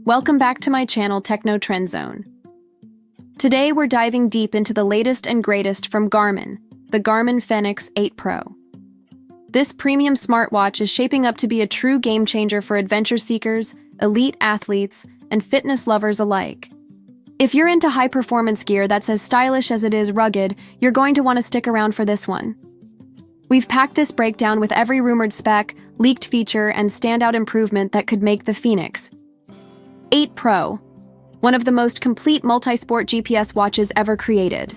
Welcome back to my channel Techno Trend Zone. Today we're diving deep into the latest and greatest from Garmin, the Garmin Fenix 8 Pro. This premium smartwatch is shaping up to be a true game changer for adventure seekers, elite athletes, and fitness lovers alike. If you're into high-performance gear that's as stylish as it is rugged, you're going to want to stick around for this one. We've packed this breakdown with every rumored spec, leaked feature, and standout improvement that could make the Fenix 8 Pro one of the most complete multi-sport GPS watches ever created.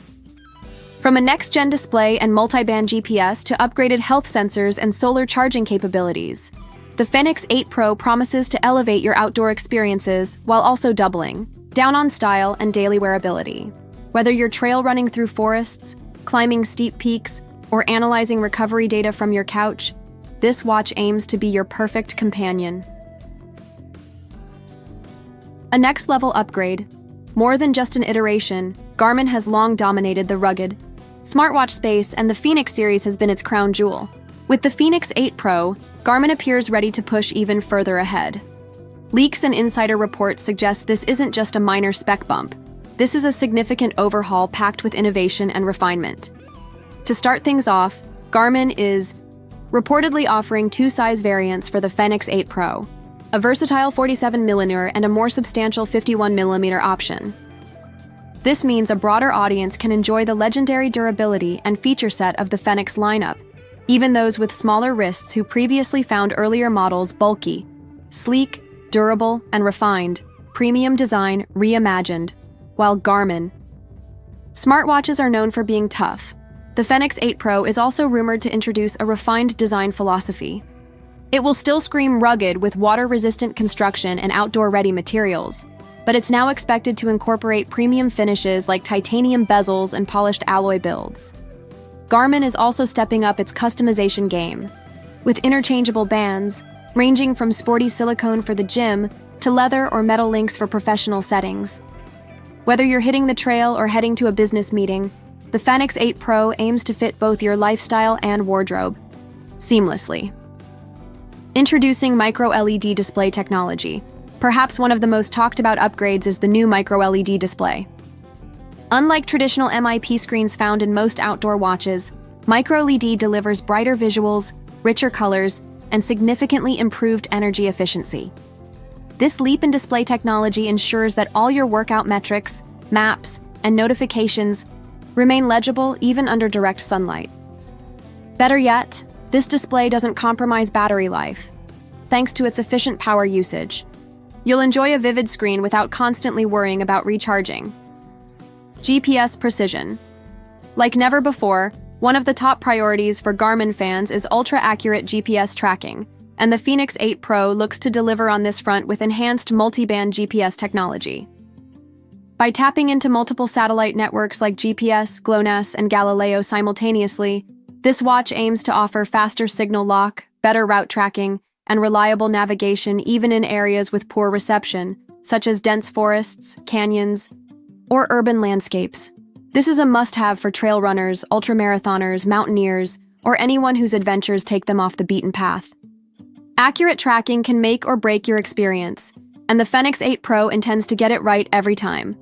From a next-gen display and multi-band GPS to upgraded health sensors and solar charging capabilities, the Fenix 8 Pro promises to elevate your outdoor experiences while also doubling down on style and daily wearability. Whether you're trail running through forests, climbing steep peaks, or analyzing recovery data from your couch, this watch aims to be your perfect companion. A next-level upgrade. More than just an iteration, Garmin has long dominated the rugged smartwatch space, and the Fenix series has been its crown jewel. With the Fenix 8 Pro, Garmin appears ready to push even further ahead. Leaks and insider reports suggest this isn't just a minor spec bump. This is a significant overhaul packed with innovation and refinement. To start things off, Garmin is reportedly offering two size variants for the Fenix 8 Pro, a versatile 47mm and a more substantial 51mm option. This means a broader audience can enjoy the legendary durability and feature set of the Fenix lineup, even those with smaller wrists who previously found earlier models bulky, sleek, durable, and refined, premium design reimagined, while Garmin smartwatches are known for being tough. The Fenix 8 Pro is also rumored to introduce a refined design philosophy. It will still scream rugged with water-resistant construction and outdoor-ready materials, but it's now expected to incorporate premium finishes like titanium bezels and polished alloy builds. Garmin is also stepping up its customization game, with interchangeable bands, ranging from sporty silicone for the gym to leather or metal links for professional settings. Whether you're hitting the trail or heading to a business meeting, the Fenix 8 Pro aims to fit both your lifestyle and wardrobe seamlessly. Introducing micro-LED display technology. Perhaps one of the most talked about upgrades is the new micro-LED display. Unlike traditional MIP screens found in most outdoor watches, micro-LED delivers brighter visuals, richer colors, and significantly improved energy efficiency. This leap in display technology ensures that all your workout metrics, maps, and notifications remain legible even under direct sunlight. Better yet, this display doesn't compromise battery life. Thanks to its efficient power usage, you'll enjoy a vivid screen without constantly worrying about recharging. GPS precision. Like never before, one of the top priorities for Garmin fans is ultra-accurate GPS tracking, and the Fenix 8 Pro looks to deliver on this front with enhanced multi-band GPS technology. By tapping into multiple satellite networks like GPS, GLONASS, and Galileo simultaneously, this watch aims to offer faster signal lock, better route tracking, and reliable navigation even in areas with poor reception, such as dense forests, canyons, or urban landscapes. This is a must-have for trail runners, ultramarathoners, mountaineers, or anyone whose adventures take them off the beaten path. Accurate tracking can make or break your experience, and the Fenix 8 Pro intends to get it right every time.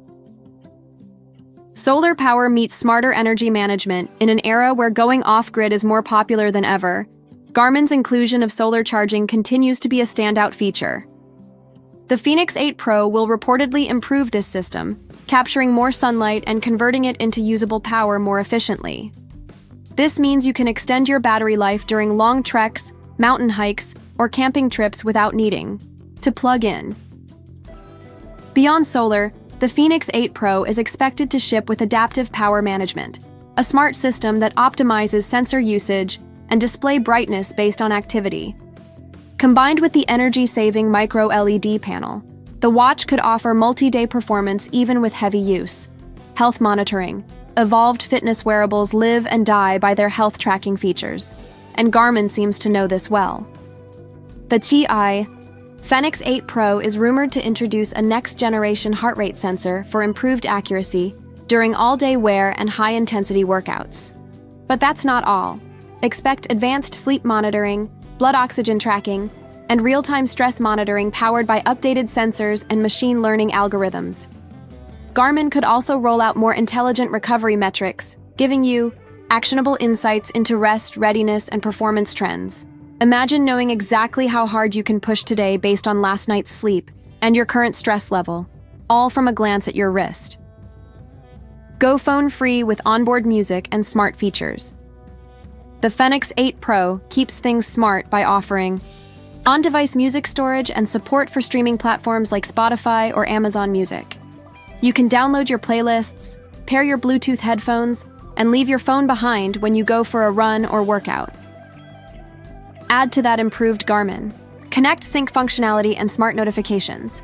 Solar power meets smarter energy management. In an era where going off-grid is more popular than ever, Garmin's inclusion of solar charging continues to be a standout feature. The Fenix 8 Pro will reportedly improve this system, capturing more sunlight and converting it into usable power more efficiently. This means you can extend your battery life during long treks, mountain hikes, or camping trips without needing to plug in. Beyond solar, the Fenix 8 Pro is expected to ship with adaptive power management, a smart system that optimizes sensor usage and display brightness based on activity. Combined with the energy-saving micro-LED panel, the watch could offer multi-day performance even with heavy use. Health monitoring. Evolved fitness wearables live and die by their health tracking features, and Garmin seems to know this well. The Fenix 8 Pro is rumored to introduce a next-generation heart rate sensor for improved accuracy during all-day wear and high-intensity workouts. But that's not all. Expect advanced sleep monitoring, blood oxygen tracking, and real-time stress monitoring powered by updated sensors and machine learning algorithms. Garmin could also roll out more intelligent recovery metrics, giving you actionable insights into rest, readiness, and performance trends. Imagine knowing exactly how hard you can push today based on last night's sleep and your current stress level, all from a glance at your wrist. Go phone-free with onboard music and smart features. The Fenix 8 Pro keeps things smart by offering on-device music storage and support for streaming platforms like Spotify or Amazon Music. You can download your playlists, pair your Bluetooth headphones, and leave your phone behind when you go for a run or workout. Add to that improved Garmin Connect sync functionality and smart notifications,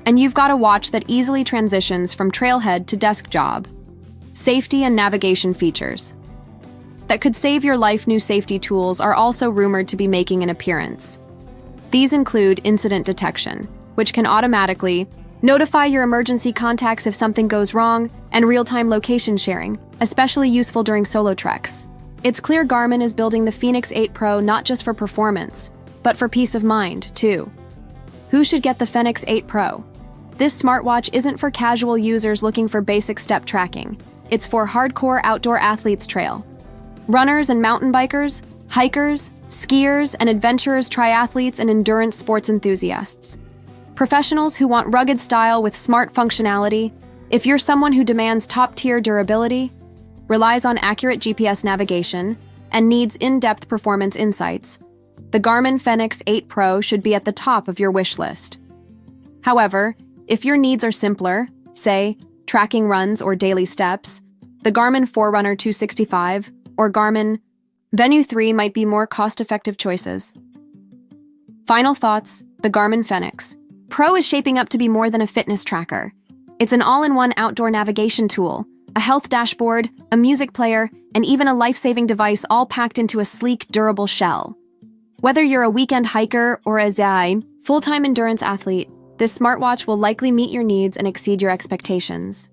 and you've got a watch that easily transitions from trailhead to desk job. Safety and navigation features that could save your life. New safety tools are also rumored to be making an appearance. These include incident detection, which can automatically notify your emergency contacts if something goes wrong, and real-time location sharing, especially useful during solo treks. It's clear Garmin is building the Fenix 8 Pro not just for performance, but for peace of mind, too. Who should get the Fenix 8 Pro? This smartwatch isn't for casual users looking for basic step tracking. It's for hardcore outdoor athletes trail runners and mountain bikers, hikers, skiers, and adventurers, triathletes, and endurance sports enthusiasts. Professionals who want rugged style with smart functionality. If you're someone who demands top-tier durability, relies on accurate GPS navigation, and needs in-depth performance insights, the Garmin Fenix 8 Pro should be at the top of your wish list. However, if your needs are simpler, say, tracking runs or daily steps, the Garmin Forerunner 265 or Garmin Venue 3 might be more cost-effective choices. Final thoughts: the Garmin Fenix Pro is shaping up to be more than a fitness tracker. It's an all-in-one outdoor navigation tool, a health dashboard, a music player, and even a life-saving device, all packed into a sleek, durable shell. Whether you're a weekend hiker or a full-time endurance athlete, this smartwatch will likely meet your needs and exceed your expectations.